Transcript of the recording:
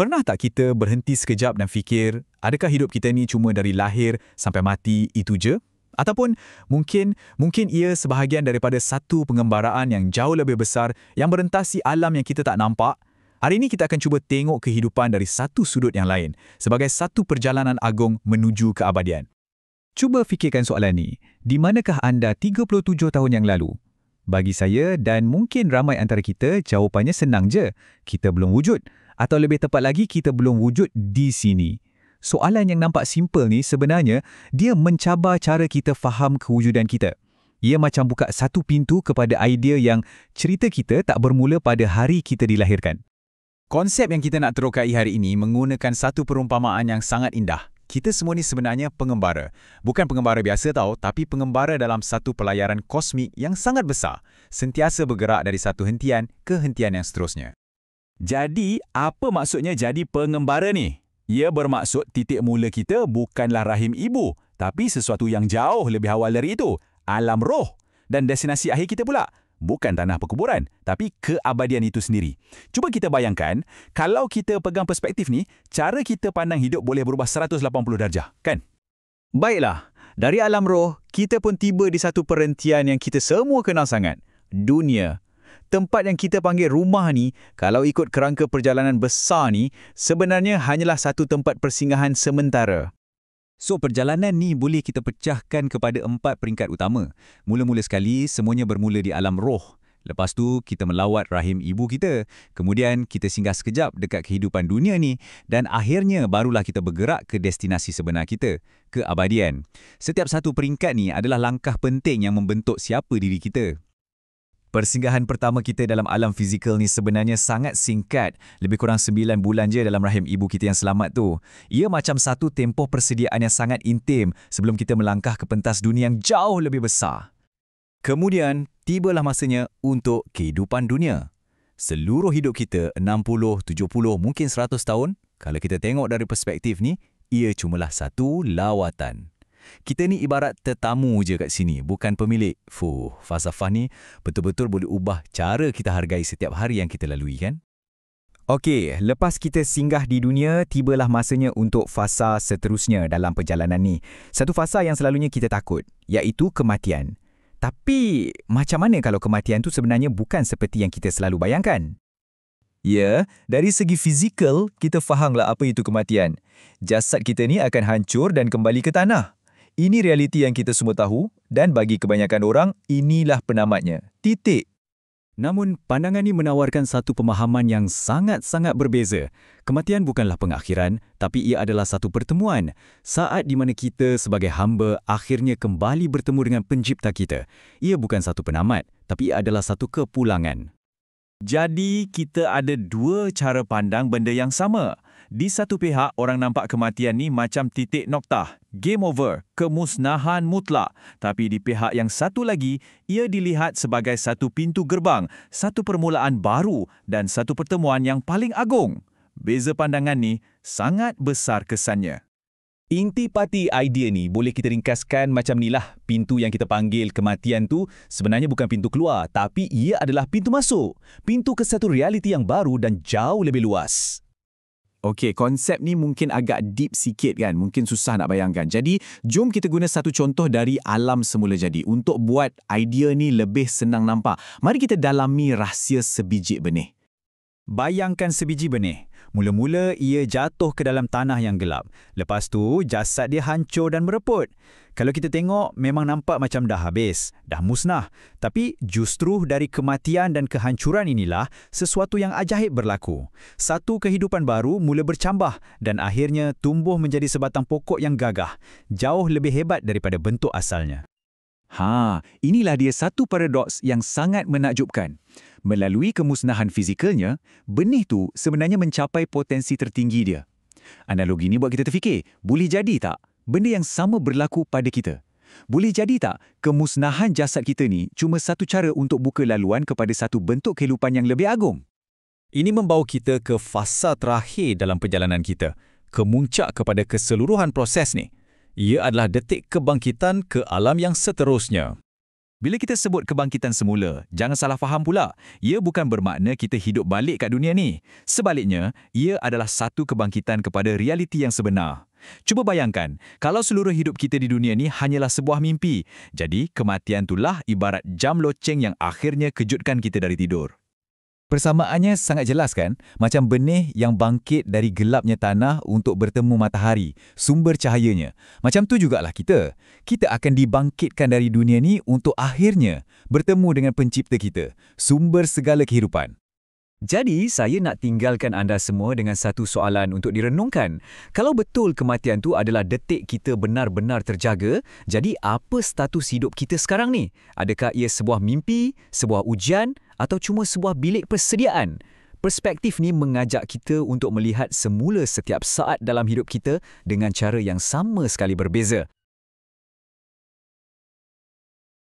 Pernah tak kita berhenti sekejap dan fikir, adakah hidup kita ni cuma dari lahir sampai mati itu je? Ataupun mungkin ia sebahagian daripada satu pengembaraan yang jauh lebih besar yang merentasi alam yang kita tak nampak? Hari ini kita akan cuba tengok kehidupan dari satu sudut yang lain, sebagai satu perjalanan agung menuju keabadian. Cuba fikirkan soalan ni, di manakah anda 37 tahun yang lalu? Bagi saya dan mungkin ramai antara kita, jawapannya senang je. Kita belum wujud. Atau lebih tepat lagi, kita belum wujud di sini. Soalan yang nampak simple ni sebenarnya, dia mencabar cara kita faham kewujudan kita. Ia macam buka satu pintu kepada idea yang cerita kita tak bermula pada hari kita dilahirkan. Konsep yang kita nak terokai hari ini menggunakan satu perumpamaan yang sangat indah. Kita semua ni sebenarnya pengembara. Bukan pengembara biasa tau, tapi pengembara dalam satu pelayaran kosmik yang sangat besar. Sentiasa bergerak dari satu hentian ke hentian yang seterusnya. Jadi, apa maksudnya jadi pengembara ni? Ia bermaksud titik mula kita bukanlah rahim ibu, tapi sesuatu yang jauh lebih awal dari itu, alam roh. Dan destinasi akhir kita pula, bukan tanah perkuburan, tapi keabadian itu sendiri. Cuba kita bayangkan, kalau kita pegang perspektif ni, cara kita pandang hidup boleh berubah 180 darjah, kan? Baiklah, dari alam roh, kita pun tiba di satu perhentian yang kita semua kenal sangat, dunia. Tempat yang kita panggil rumah ni, kalau ikut kerangka perjalanan besar ni, sebenarnya hanyalah satu tempat persinggahan sementara. So, perjalanan ni boleh kita pecahkan kepada 4 peringkat utama. Mula-mula sekali, semuanya bermula di alam roh. Lepas tu, kita melawat rahim ibu kita. Kemudian, kita singgah sekejap dekat kehidupan dunia ni. Dan akhirnya, barulah kita bergerak ke destinasi sebenar kita, keabadian. Setiap satu peringkat ni adalah langkah penting yang membentuk siapa diri kita. Persinggahan pertama kita dalam alam fizikal ni sebenarnya sangat singkat. Lebih kurang 9 bulan je dalam rahim ibu kita yang selamat tu. Ia macam satu tempoh persediaan yang sangat intim sebelum kita melangkah ke pentas dunia yang jauh lebih besar. Kemudian, tibalah masanya untuk kehidupan dunia. Seluruh hidup kita 60, 70, mungkin 100 tahun. Kalau kita tengok dari perspektif ni, ia cumalah satu lawatan. Kita ni ibarat tetamu je kat sini, bukan pemilik. Falsafah ni betul-betul boleh ubah cara kita hargai setiap hari yang kita lalui, kan? Okey, lepas kita singgah di dunia, tibalah masanya untuk fasa seterusnya dalam perjalanan ni. Satu fasa yang selalunya kita takut, iaitu kematian. Tapi, macam mana kalau kematian tu sebenarnya bukan seperti yang kita selalu bayangkan? Ya, dari segi fizikal, kita fahamlah apa itu kematian. Jasad kita ni akan hancur dan kembali ke tanah. Ini realiti yang kita semua tahu dan bagi kebanyakan orang, inilah penamatnya. Titik. Namun, pandangan ini menawarkan satu pemahaman yang sangat-sangat berbeza. Kematian bukanlah pengakhiran, tapi ia adalah satu pertemuan. Saat di mana kita sebagai hamba akhirnya kembali bertemu dengan pencipta kita. Ia bukan satu penamat, tapi ia adalah satu kepulangan. Jadi, kita ada dua cara pandang benda yang sama. Di satu pihak, orang nampak kematian ni macam titik noktah, game over, kemusnahan mutlak. Tapi di pihak yang satu lagi, ia dilihat sebagai satu pintu gerbang, satu permulaan baru dan satu pertemuan yang paling agung. Beza pandangan ni sangat besar kesannya. Intipati idea ni boleh kita ringkaskan macam nilah. Pintu yang kita panggil kematian tu sebenarnya bukan pintu keluar, tapi ia adalah pintu masuk. Pintu ke satu realiti yang baru dan jauh lebih luas. Okey, konsep ni mungkin agak deep sikit kan, mungkin susah nak bayangkan. Jadi, jom kita guna satu contoh dari alam semula jadi untuk buat idea ni lebih senang nampak. Mari kita dalami rahsia sebiji benih. Bayangkan sebiji benih. Mula-mula ia jatuh ke dalam tanah yang gelap. Lepas tu, jasad dia hancur dan mereput. Kalau kita tengok, memang nampak macam dah habis, dah musnah. Tapi justru dari kematian dan kehancuran inilah sesuatu yang ajaib berlaku. Satu kehidupan baru mula bercambah dan akhirnya tumbuh menjadi sebatang pokok yang gagah, jauh lebih hebat daripada bentuk asalnya. Inilah dia satu paradoks yang sangat menakjubkan. Melalui kemusnahan fizikalnya, benih tu sebenarnya mencapai potensi tertinggi dia. Analogi ni buat kita terfikir, boleh jadi tak benda yang sama berlaku pada kita? Boleh jadi tak kemusnahan jasad kita ni cuma satu cara untuk buka laluan kepada satu bentuk kehidupan yang lebih agung? Ini membawa kita ke fasa terakhir dalam perjalanan kita, kemuncak kepada keseluruhan proses ni. Ia adalah detik kebangkitan ke alam yang seterusnya. Bila kita sebut kebangkitan semula, jangan salah faham pula. Ia bukan bermakna kita hidup balik kat dunia ni. Sebaliknya, ia adalah satu kebangkitan kepada realiti yang sebenar. Cuba bayangkan, kalau seluruh hidup kita di dunia ni hanyalah sebuah mimpi, jadi kematian itulah ibarat jam loceng yang akhirnya kejutkan kita dari tidur. Persamaannya sangat jelas kan? Macam benih yang bangkit dari gelapnya tanah untuk bertemu matahari, sumber cahayanya. Macam tu jugalah kita. Kita akan dibangkitkan dari dunia ni untuk akhirnya bertemu dengan pencipta kita, sumber segala kehidupan. Jadi, saya nak tinggalkan anda semua dengan satu soalan untuk direnungkan. Kalau betul kematian tu adalah detik kita benar-benar terjaga, jadi apa status hidup kita sekarang ni? Adakah ia sebuah mimpi, sebuah ujian, atau cuma sebuah bilik persediaan? Perspektif ni mengajak kita untuk melihat semula setiap saat dalam hidup kita dengan cara yang sama sekali berbeza.